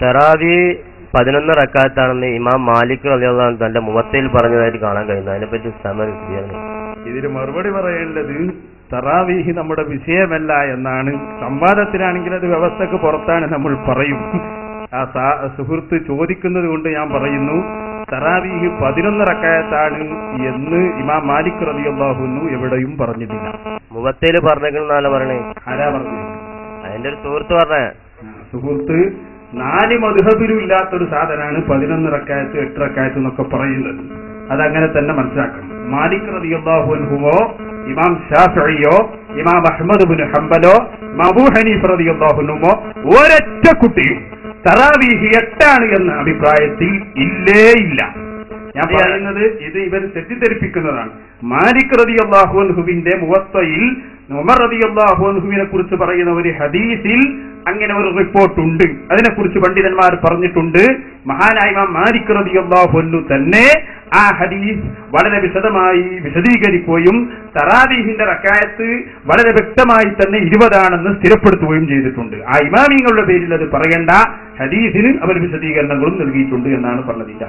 തറാവി 11 റക്അത്താണെന്ന് ഇമാം മാലിക് റളിയല്ലാഹു അൻഹു തന്റെ മുവത്തയിൽ പറഞ്ഞതായിട്ട് കാണാൻ കഴിയുന്നു. അതിനെപ്പറ്റി ഇതിന് മറുപടി പറയേണ്ടത് തറാവീഹ് നമ്മുടെ വിഷയമല്ല എന്നാണ്. സംവാദത്തിനാണെങ്കിൽ അത് വ്യവസ്ഥക്ക് പുറത്താണ് നമ്മൾ പറയും. ആ സുഹൃത്ത് ചോദിക്കുന്നത് കൊണ്ട് ഞാൻ പറയുന്നു, തറാവീഹ് 11 റക്അത്താണ് എന്ന് ഇമാം മാലിക് റളിയല്ലാഹു അൻഹു എവിടെയും പറഞ്ഞിട്ടില്ല. മുവത്തയിൽ പറഞ്ഞേക്കുന്നല്ല പറഞ്ഞേ. ആരാ പറഞ്ഞു? അതിന്റെ ഒരു സുഹൃത്ത് പറഞ്ഞ സുഹൃത്ത് 4 മദ്ഹബിലും ഇല്ലാത്തൊരു സാധനമാണ് 11 റക്അത്ത് 8 റക്അത്ത് എന്നൊക്കെ പറയുന്നത്. അതങ്ങനെ തന്നെ മനസ്സിലാക്കണം. മാലിക് റളിയല്ലാഹു അൻഹുവോ ഇമാം ശാഫിഈയോ ഇമാം അഹ്മദ് ഇബ്നു ഹംബലോ അബൂ ഹനീഫ റളിയല്ലാഹു അൻഹുവോ ഒരൊറ്റ കുട്ടിയും തറാവീഹ് 8 എന്ന അഭിപ്രായത്തിൽ ഇല്ലേ ഇല്ല. ഞാൻ പറയുന്നത് ഇത് ഇവർ തെറ്റിദ്ധരിപ്പിക്കുന്നതാണ്. മാലിക് റളിയല്ലാഹു അൻഹുവിന്റെ മുവത്തയിൽ ഉമർ റളിയല്ലാഹു അൻഹുവിനെ കുറിച്ച് പറയുന്ന ഒരു ഹദീസിൽ അങ്ങനെ ഒരു റിപ്പോർട്ടുണ്ട്. അതിനെക്കുറിച്ച് പണ്ഡിതന്മാർ പറഞ്ഞിട്ടുണ്ട്. മഹാനായ ഇമാം മാലിക് റളിയല്ലാഹു അൻഹു തന്നെ ആ ഹദീസ് വളരെ വിശദമായി വിശദീകരിക്കുകയും തറാവീഹിന്റെ റക്അത്ത് വളരെ വ്യക്തമായി തന്നെ 20 സ്ഥിരപ്പെടുത്തുകയും ചെയ്തിട്ടുണ്ട്. ആ ഇമാമിങ്ങളുടെ പേരിൽ അത് പറയേണ്ട, ഹദീസിന് അവർ വിശദീകരണങ്ങളും നൽകിയിട്ടുണ്ട് എന്നാണ് പറഞ്ഞത്.